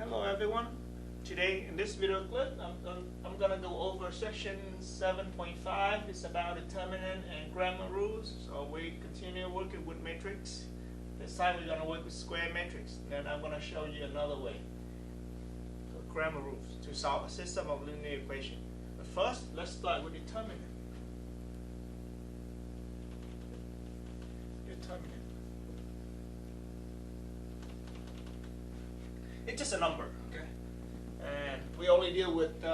Hello everyone. Today in this video clip I'm going to go over section 7.5. It's about determinant and grammar rules. So we continue working with matrix. This time we're going to work with square matrix. Then I'm going to show you another way. So grammar rules to solve a system of linear equation. But first let's start with determinant. Determinant. It's just a number, okay? And we only deal with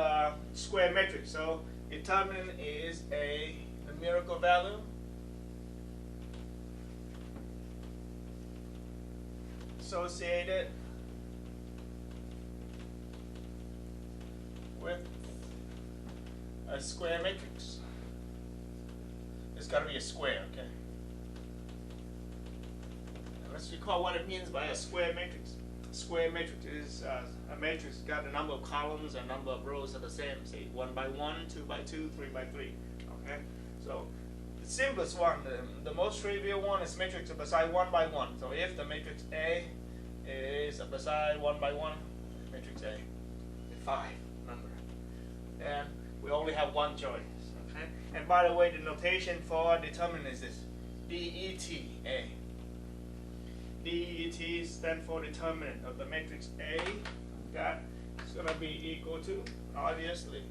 square matrix. So determinant is a numerical value associated with a square matrix. It's got to be a square, okay? And let's recall what it means by a square matrix. Square matrix is a matrix got a number of columns and number of rows are the same, say 1 by 1, 2 by 2, 3 by 3. Okay, so the simplest one, the most trivial one is matrix of beside 1 by 1. So if the matrix A is a beside 1 by 1, matrix A, 5 number, then we only have one choice. Okay, and by the way, the notation for determinant is this: DET. DET stands for determinant of the matrix A. That is going to be equal to, obviously,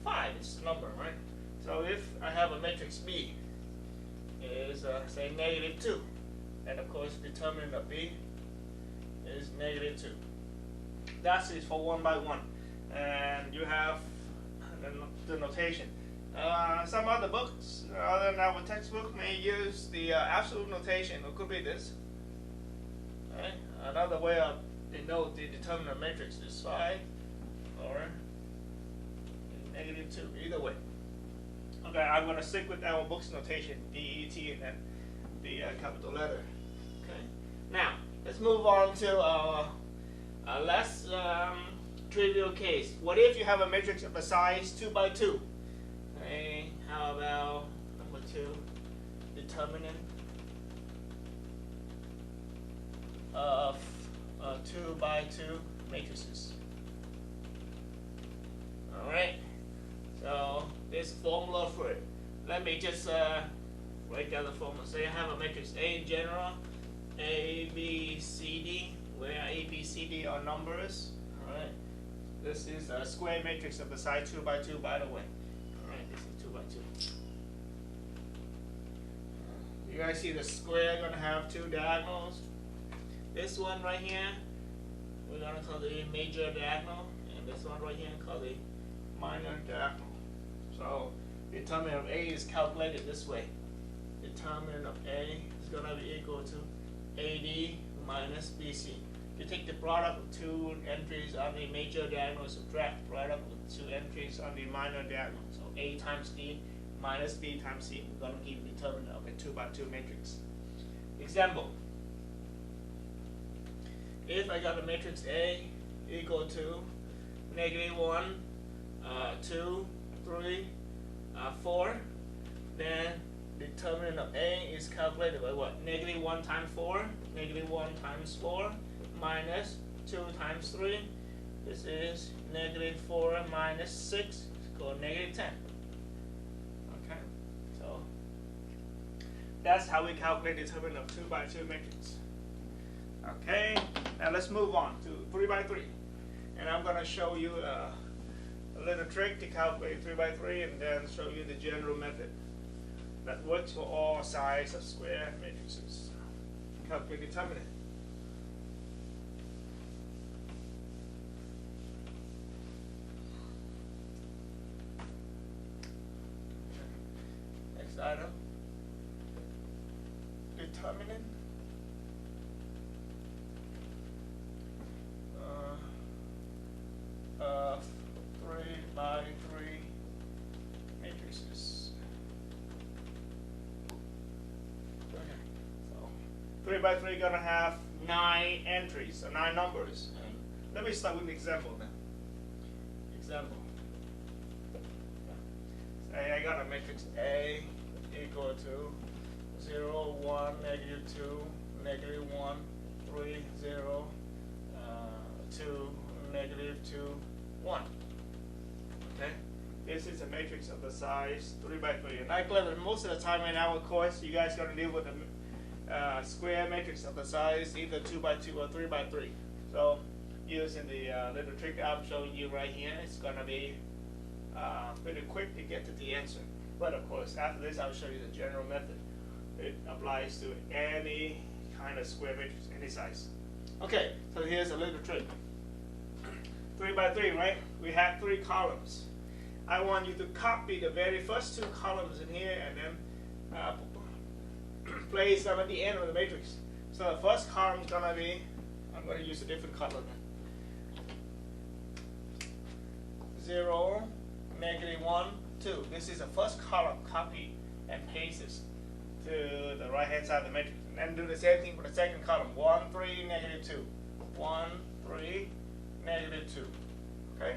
5 is the number, right? So if I have a matrix B is say -2, and of course determinant of B is -2. That is for 1 by 1, and you have the notation. Some other books, other than our textbook, may use the absolute notation. It could be this. Okay. Another way of denote the determinant matrix is 5 or -2, either way. Okay, I'm going to stick with our book's notation, DET, and then the capital letter. Okay. Now, let's move on to a less trivial case. What if you have a matrix of a size 2 by 2? Okay, how about number 2, determinant of 2 by 2 matrices. Alright, so this formula for it. Let me just write down the formula. Say I have a matrix A in general, A, B, C, D, where A, B, C, D are numbers. Alright, this is a square matrix of the size 2 by 2, by the way. Alright, this is 2 by 2. You guys see the square going to have 2 diagonals. This one right here, we're going to call the major diagonal, and this one right here called the minor diagonal. So determinant of A is calculated this way. Determinant of A is going to be equal to AD minus BC. You take the product of 2 entries on the major diagonal, subtract product of 2 entries on the minor diagonal. So A times D minus B times C. We're going to give determinant of a 2 by 2 matrix. Example. If I got a matrix A equal to -1, 2, 3, 4, then determinant of A is calculated by what? -1 times 4, -1 times 4, minus 2 times 3. This is -4 minus 6, it's called -10. Okay, so that's how we calculate determinant of 2 by 2 matrix. Okay, now let's move on to 3 by 3, and I'm going to show you a little trick to calculate 3 by 3, and then show you the general method that works for all sides of square matrices. Calculate determinant. Next item, determinant of 3 by 3 matrices. Okay, so 3 by 3 gonna have 9 entries, so 9 numbers. And let me start with an example now. Example. Say I got a matrix A equal to 0, 1, -2, -1, 3, 0, 2, -2, 1. Okay, this is a matrix of the size 3 by 3. And I believe that most of the time in our course, you guys are going to deal with a square matrix of the size either 2 by 2 or 3 by 3. So using the little trick I'm showing you right here, it's going to be pretty quick to get to the answer. But of course, after this, I'll show you the general method. It applies to any kind of square matrix, any size. Okay, so here's a little trick. 3 by 3, right? We have 3 columns. I want you to copy the very first 2 columns in here and then place them at the end of the matrix. So the first column is going to be, I'm going to use a different color then. 0, -1, 2. This is the first column. Copy and paste this to the right hand side of the matrix. And then do the same thing for the second column. 1, 3, -2. 1, 3, -2. Okay?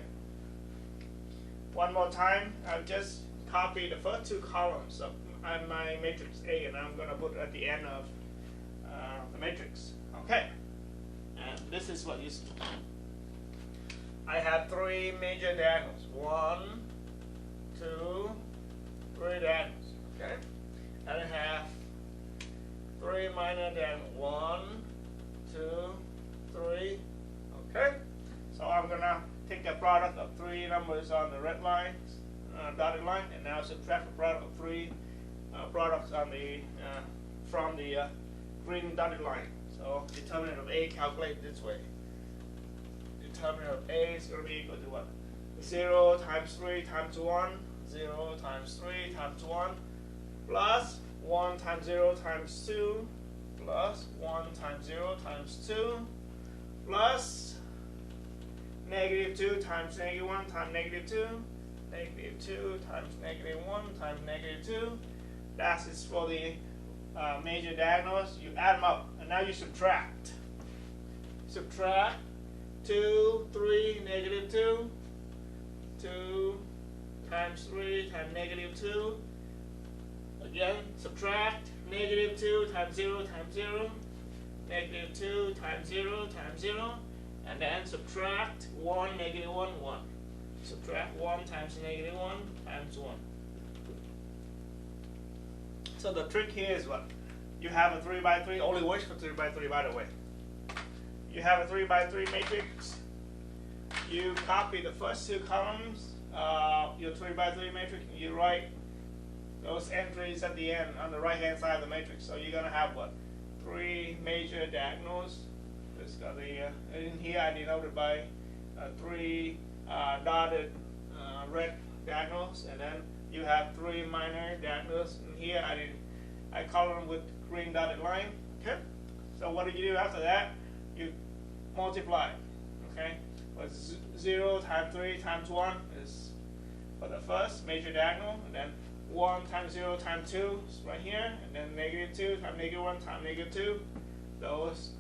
One more time. I've just copied the first 2 columns of my matrix A, and I'm going to put it at the end of the matrix. Okay? And this is what you see. I have 3 major diagonals. 1, 2, 3 diagonals. Okay? And I have 3 minor diagonals. 1, 2, 3. Okay? So I'm going to take the product of 3 numbers on the red line, dotted line, and now subtract the product of 3 products on the from the green dotted line. So determinant of A calculated this way. Determinant of A is going to be equal to what? 0 times 3 times 1, 0 times 3 times 1, plus 1 times 0 times 2, plus 1 times 0 times 2, plus -2 times -1 times -2, -2 times -1 times -2. That is for the major diagonals. You add them up, and now you subtract. Subtract 2, 3, -2. 2 times 3 times -2. Again, subtract -2 times 0 times 0. -2 times 0 times 0. And then subtract 1, -1, 1. Subtract 1 times -1 times 1. So the trick here is what? You have a 3 by 3, only works for 3 by 3 by the way. You have a 3 by 3 matrix. You copy the first 2 columns, your 3 by 3 matrix, and you write those entries at the end on the right hand side of the matrix. So you're going to have what? 3 major diagonals. It's got the, in here I denoted by 3 dotted red diagonals, and then you have 3 minor diagonals. And here I color them with green dotted line. Okay. So what do you do after that? You multiply. Okay. But 0 times 3 times 1 is for the first major diagonal, and then 1 times 0 times 2 is right here, and then -2 times -1 times -2. Those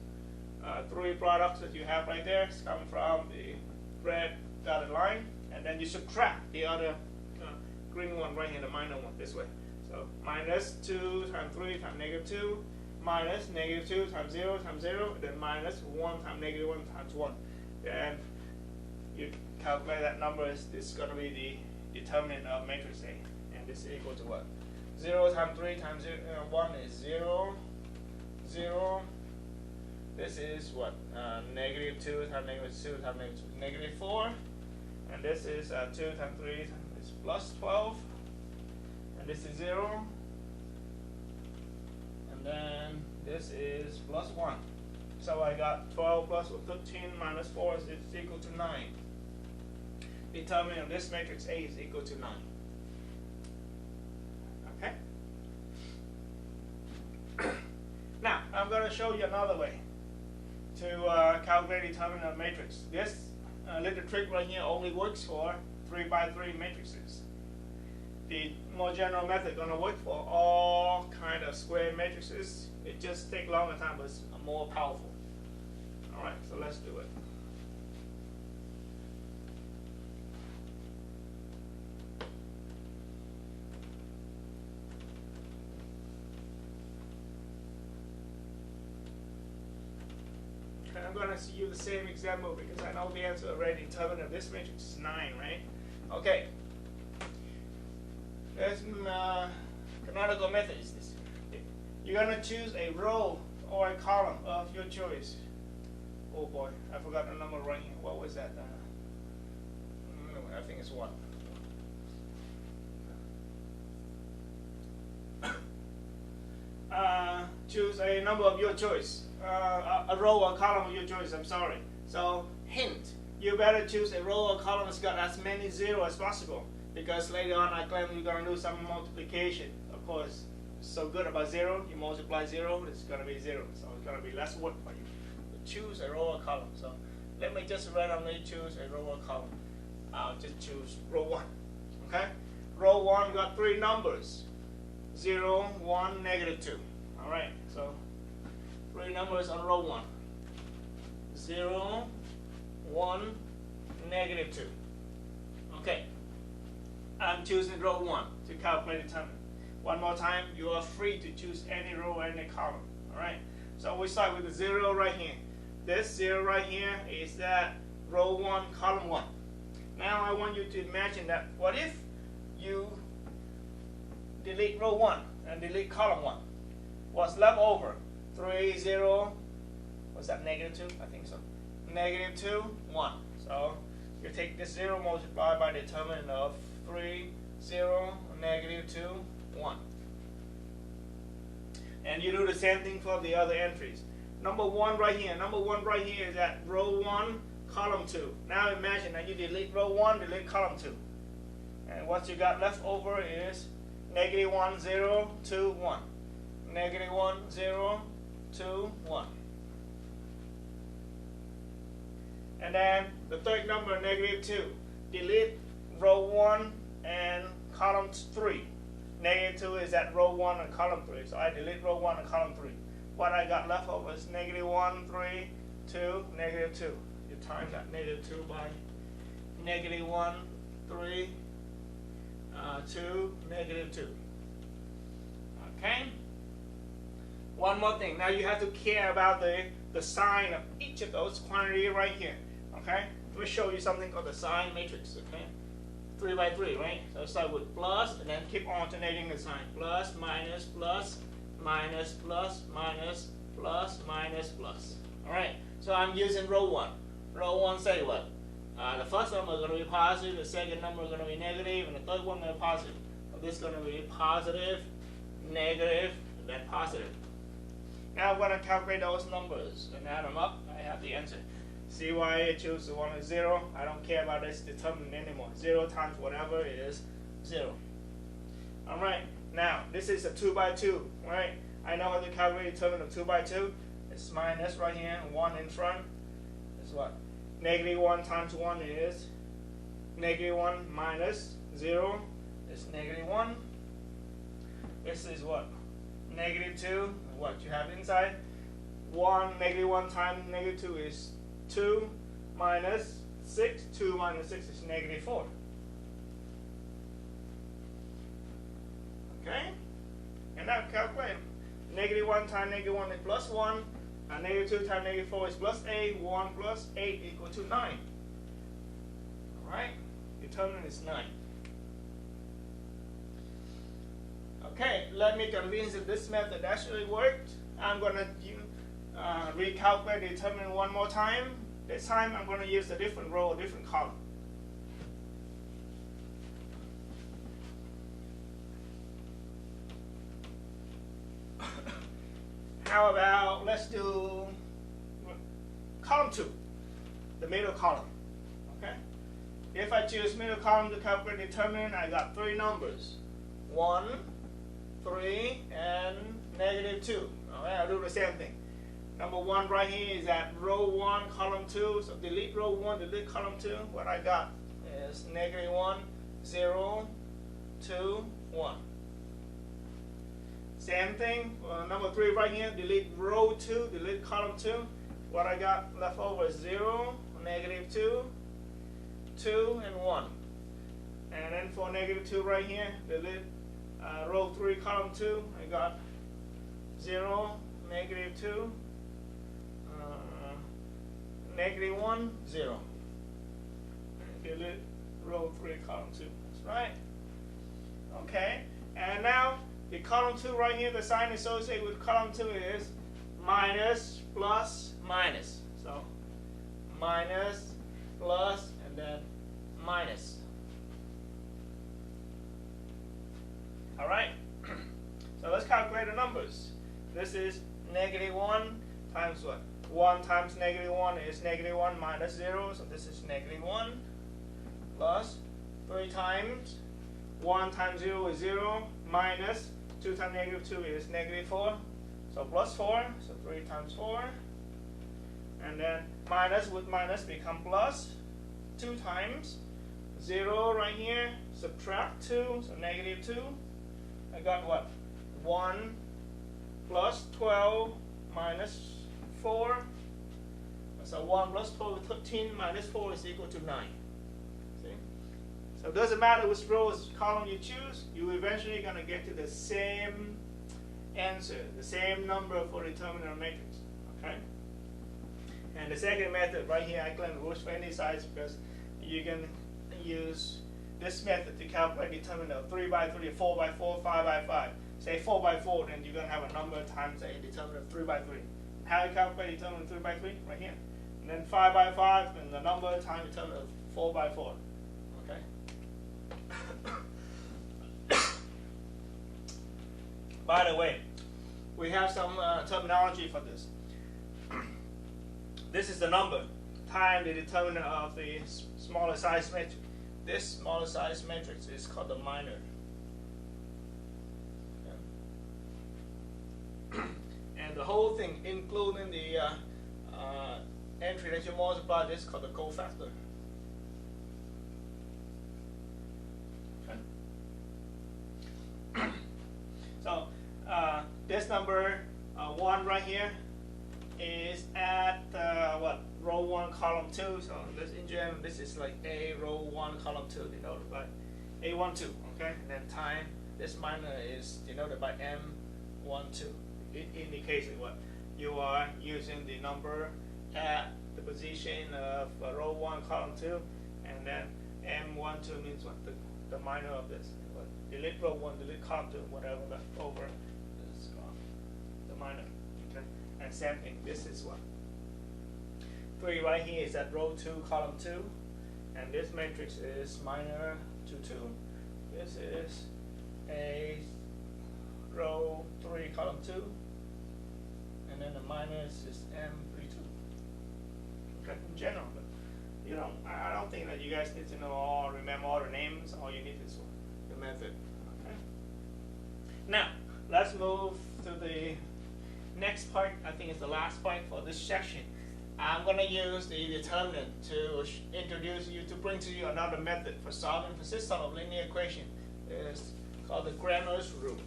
3 products that you have right there is coming from the red dotted line, and then you subtract the other green one right here, the minor one, this way. So -2 times 3 times -2, minus -2 times 0 times 0, then minus 1 times -1 times 1. Then you calculate that number, is going to be the determinant of matrix A, and this is equal to what? 0 times 3 times 1 is 0, 0. This is what? -2 times -2 times -4. And this is 2 times 3 is plus 12. And this is 0. And then this is plus 1. So I got 12 plus 13 minus 4 is equal to 9. Determinant of this matrix A is equal to 9. Okay? Now, I'm going to show you another way to calculate determinant of matrix. This little trick right here only works for 3 by 3 matrices. The more general method is going to work for all kind of square matrices. It just takes longer time, but it's more powerful. All right, so let's do it. And I'm going to use the same example because I know the answer already. Determinant of this matrix is 9, right? Okay. There's canonical method is this. You're going to choose a row or a column of your choice. Oh boy, I forgot the number right here. What was that? I think it's 1. Choose a number of your choice, a row or column of your choice, I'm sorry. So, hint, you better choose a row or column that's got as many zeros as possible, because later on I claim you're going to do some multiplication. Of course, it's so good about 0, you multiply 0, it's going to be 0, so it's going to be less work for you. But choose a row or column. So, let me just randomly choose a row or column. I'll just choose row 1, okay? Row 1 got 3 numbers, 0, 1, negative 2. Alright, so 3 numbers on row 1. 0, 1, negative 2. Okay, I'm choosing row 1 to calculate determinant. One more time, you are free to choose any row or any column. Alright, so we start with the 0 right here. This 0 right here is that row 1, column 1. Now I want you to imagine that what if you delete row 1 and delete column 1? What's left over? 3, 0, was that negative 2? I think so. Negative 2, 1. So you take this 0 multiplied by the determinant of 3, 0, negative 2, 1. And you do the same thing for the other entries. Number 1 right here. Number 1 right here is at row 1, column 2. Now imagine that you delete row 1, delete column 2. And what you got left over is negative 1, 0, 2, 1. Negative 1, 0, 2, 1. And then the third number, negative 2. Delete row 1 and column 3. Negative 2 is at row 1 and column 3. So I delete row 1 and column 3. What I got left over is negative 1, 3, 2, negative 2. You times that negative 2 by negative 1, 3, 2, negative 2. Okay? One more thing. Now you have to care about the sign of each of those quantities right here. Okay? Let me show you something called the sign matrix. Okay? 3 by 3, right? So start with plus and then keep alternating the sign. Plus, minus, plus, minus, plus, minus, plus, minus, plus. Alright? So I'm using row 1. Row 1 say what? The first number is going to be positive, the second number is going to be negative, and the third one is going to be positive. So this is going to be positive, negative, and then positive. Now I'm going to calculate those numbers and add them up. I have the answer. See why I choose the one with 0? I don't care about this determinant anymore. 0 times whatever is 0. Alright, now this is a 2 by 2, right? I know how to calculate the determinant of 2 by 2. It's minus right here, 1 in front. Is what? Negative 1 times 1 is negative 1 minus 0 is negative 1. This is what? Negative 2, what you have inside. 1, negative 1 times negative 2 is 2 minus 6. 2 minus 6 is negative 4. Okay? And now calculate. Negative 1 times negative 1 is plus 1. Negative 2 times negative 4 is plus 8. 1 plus 8 equal to 9. Alright? Determinant is 9. Okay, let me convince that this method actually worked. I'm going to recalculate the determinant one more time. This time I'm going to use a different row, a different column. How about, let's do column 2, the middle column. Okay? If I choose middle column to calculate the determinant, I got 3 numbers. 1, 3, and negative 2. Alright, I'll do the same thing. Number 1 right here is at row 1, column 2. So delete row 1, delete column 2. What I got is negative 1, 0, 2, 1. Same thing, number 3 right here, delete row 2, delete column 2. What I got left over is 0, negative 2, 2, and 1. And then for negative 2 right here, delete row 3, column 2. I got 0, negative 2, -1, 0. Delete row 3, column 2. That's right. Okay. And now the column 2 right here, the sign associated with column 2 is minus, plus, minus. So minus, plus, and then minus. All right. So let's calculate the numbers. This is -1 times what? 1 times -1 is -1 minus 0. So this is -1 plus 3 times 1 times 0 is 0 minus 2 times -2 is -4. So plus 4. So 3 times 4. And then minus with minus become plus 2 times 0 right here. Subtract 2. So -2. I got what? 1 plus 12 minus 4. So 1 plus 12 is 13 minus 4 is equal to 9. See? So it doesn't matter which row or column you choose, you're eventually going to get to the same answer, the same number for determining a matrix. Okay? And the second method right here, I claim works for any size because you can use this method to calculate determinant of 3 by 3, 4 by 4, 5 by 5. Say 4 by 4, then you're going to have a number times a determinant of 3 by 3. How you calculate determinant of 3 by 3? Right here. And then 5 by 5, and the number times determinant of 4 by 4. Okay? By the way, we have some terminology for this. This is the number times the determinant of the smaller size matrix. This smaller size matrix is called the minor. Okay. And the whole thing, including the entry that you multiply, this is called the cofactor. Okay. So this number 1 right here is at what? Row 1, column 2. So this in general, this is like A row 1, column 2 denoted by A12. Okay, and then time this minor is denoted by M12. It indicates what you are using the number at the position of row 1, column 2, and then M12 means what? The minor of this. What? Delete row 1, delete column 2, whatever left over is the minor. Okay, and same thing. This is what? 3 right here is at row 2, column 2, and this matrix is minor 2, 2. This is a row 3, column 2, and then the minus is M32. Okay, in general, but you know, I don't think that you guys need to know or remember all the names. All you need is the method. Okay. Now let's move to the next part. I think it's the last part for this section. I'm going to use the determinant to introduce you, to bring to you another method for solving for system of linear equation. It's called the Cramer's rule.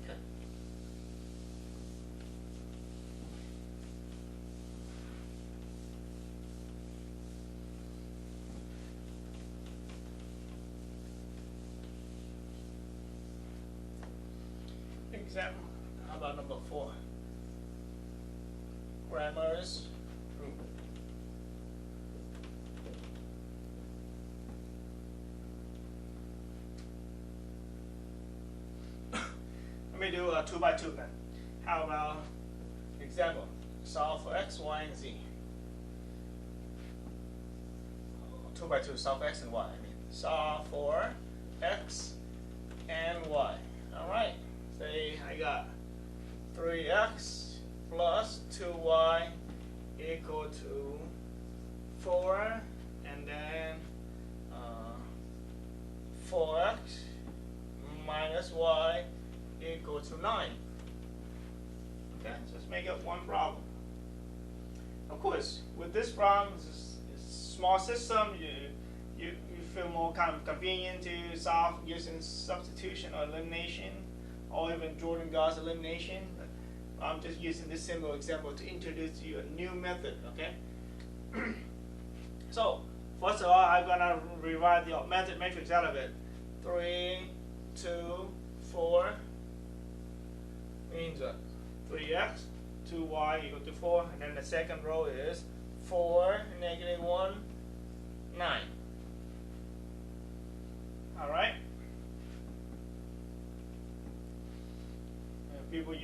Okay. Example. How about number 4? Cramer's rule. Let me do a 2 by 2 then. How about example? Solve for x, y, and z. 2 by 2, solve x and y. I mean, solve for x and y. All right. Say I got 3x plus 2y equal to 4, and then 4x minus y equal to 9. Okay, so let's make up one problem. Of course, with this problem, it's a small system. You feel more kind of convenient to solve using substitution or elimination, or even Jordan-Gauss elimination. I'm just using this simple example to introduce you a new method. Okay. So first of all, I'm gonna rewrite the augmented matrix out of it. 3, 2, 4 means what? 3x, 2y equal to 4, and then the second row is 4,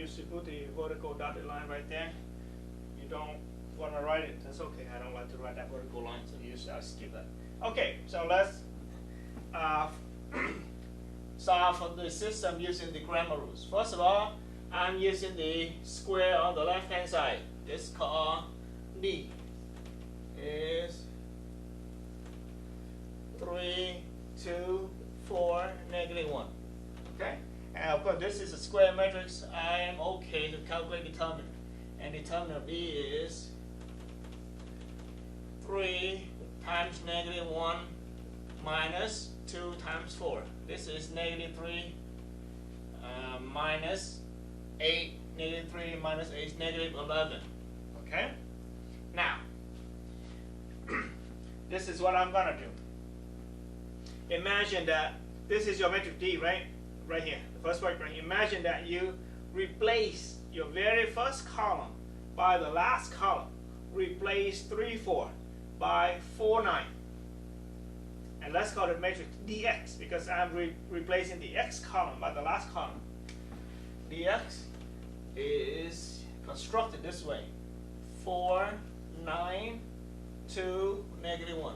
usually put the vertical dotted line right there. You don't want to write it, that's okay. I don't like to write that vertical line, so usually I'll skip that. Okay, so let's solve the system using the grammar rules. First of all, I'm using the square on the left hand side. This called D is 3, 2, 4, -1. Okay? And of course, this is a square matrix. I am okay to calculate determinant. And determinant of D is 3 times -1 minus 2 times 4. This is -3 minus 8. -3 minus 8 is -11. Okay? Now, this is what I'm going to do. Imagine that this is your matrix D, right? Right here, the first quadrant. Imagine that you replace your very first column by the last column. Replace 3, 4 by 4, 9. And let's call it matrix dx because I'm replacing the x column by the last column. Dx is constructed this way: 4, 9, 2, -1.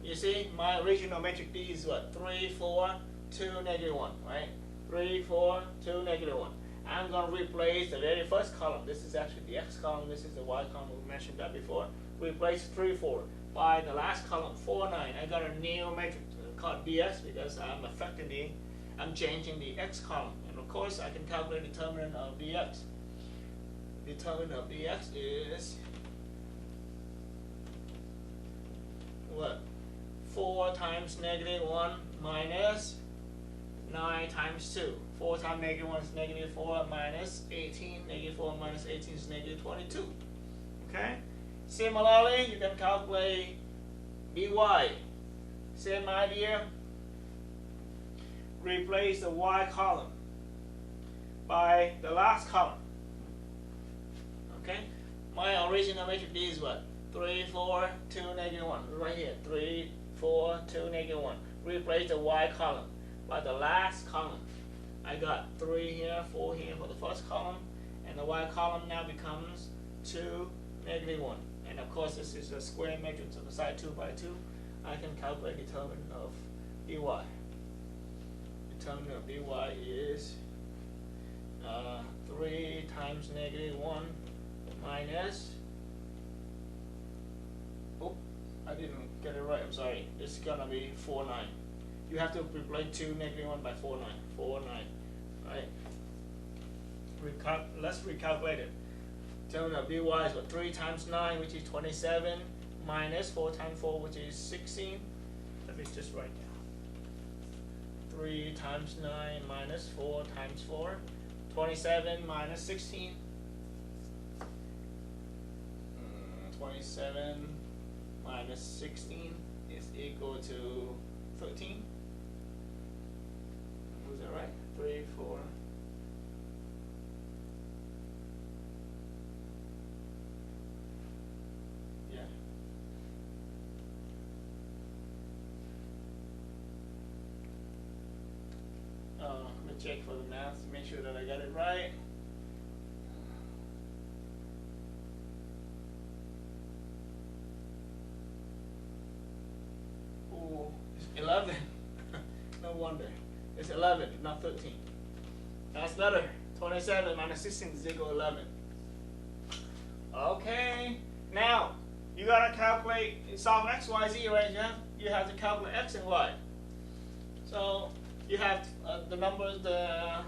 You see, my original matrix D is what? 3, 4, 2, -1, right? 3, 4, 2, -1. I'm going to replace the very first column. This is actually the x column. This is the y column. We mentioned that before. Replace 3, 4 by the last column, 4, 9. I got a new matrix called dx because I'm changing the x column. And of course, I can calculate determinant of dx. Determinant of dx is what? 4 times -1 minus 9 times 2. 4 times -1 is -4 minus 18. -4 minus 18 is -22. Okay? Similarly, you can calculate dy. Same idea. Replace the y column by the last column. Okay? My original matrix D is what? 3, 4, 2, -1. Right here. 3, 4, 2, -1. Replace the y column by the last column. I got 3 here, 4 here for the first column, and the y column now becomes 2, -1. And of course, this is a square matrix of the side 2 by 2. I can calculate determinant of dy. Determinant of dy is 3 times -1 minus. Oh, I didn't get it right. I'm sorry. It's gonna be 4, 9. You have to replace 2 -1 by 4, 9. 4, 9. Right? Let's recalculate it. Determinant of dy is what? 3 times 9, which is 27, minus 4 times 4, which is 16. Let me just write down. 3 times 9 minus 4 times 4. 27 minus 16. 27 minus 16 is equal to 13. Was that right? 3, 4. Yeah. Let me check for the math to make sure that I got it right. Oh, it's 11. No wonder. It's 11, not 13. That's better. 27 minus 16 is equal to 11. Okay. Now, you gotta calculate, solve x, y, z, right? You have to calculate x and y. So you have the numbers, the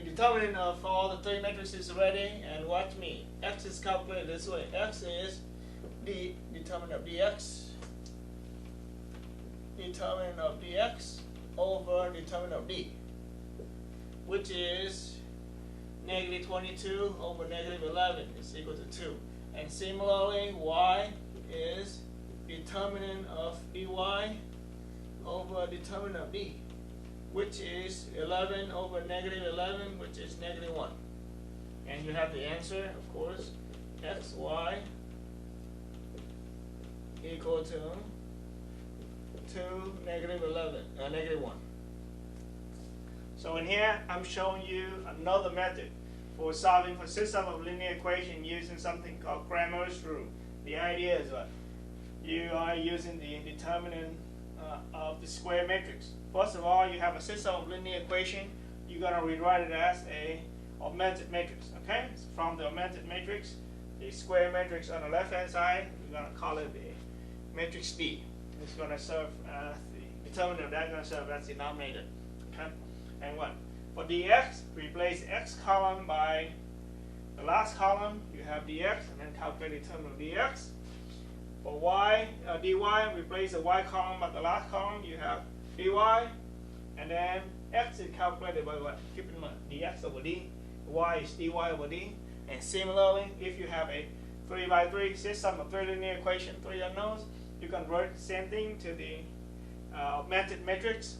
determinant of all the 3 matrices already, and watch me. X is calculated this way. X is the determinant of dx. Determinant of dx over determinant of d, which is -22 over -11 is equal to 2. And similarly, y is determinant of dy over determinant of d, which is 11 over -11, which is -1. And you have the answer, of course, x, y equal to 2, -11, -1. So in here, I'm showing you another method for solving for system of linear equation using something called Cramer's rule. The idea is what? You are using the determinant of the square matrix. First of all, you have a system of linear equation. You're going to rewrite it as a augmented matrix. Okay? So from the augmented matrix, the square matrix on the left-hand side, we're going to call it the matrix D. It's going to serve as the determinant of that, going to serve as the denominator. Okay? And what? For dx, replace x column by the last column. You have dx, and then calculate the determinant of dx. For y, dy, replace the y column by the last column. You have dy, and then x is calculated by what? Keep in mind, dx over d. Y is dy over d. And similarly, if you have a 3 by 3 system of 3 linear equation, 3 unknowns, you convert the same thing to the augmented matrix.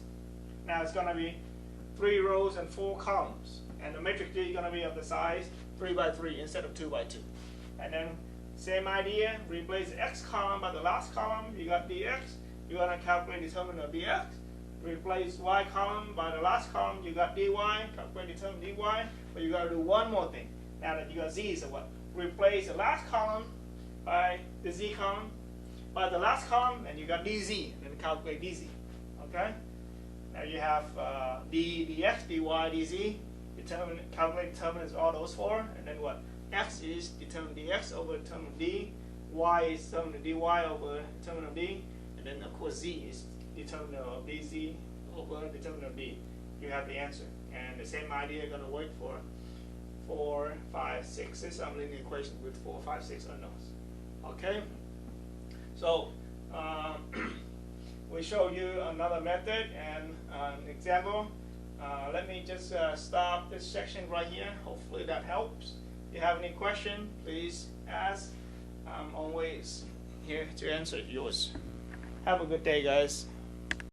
Now it's going to be 3 rows and 4 columns, and the matrix D is going to be of the size 3 by 3 instead of 2 by 2. And then same idea, replace the x column by the last column. You got dx. You're going to calculate the determinant of dx. Replace y column by the last column. You got dy. Calculate the determinant of dy. But you got to do one more thing. Now that you got z, so what? Replace the last column by the z column by the last column, and you got dz. And then calculate dz. Okay. Now you have d dx, dy, dz. Calculate determinants of all those 4, and then what? X is determinant dx over determinant d. Y is determinant dy over determinant of d, and then of course z is determinant of dz over determinant of d. You have the answer, and the same idea is going to work for 4, 5, 6 system linear equation with 4, 5, 6 unknowns. Okay. So we show you another method and an example. Let me just stop this section right here. Hopefully that helps. If you have any question, please ask. I'm always here to answer yours. Have a good day, guys.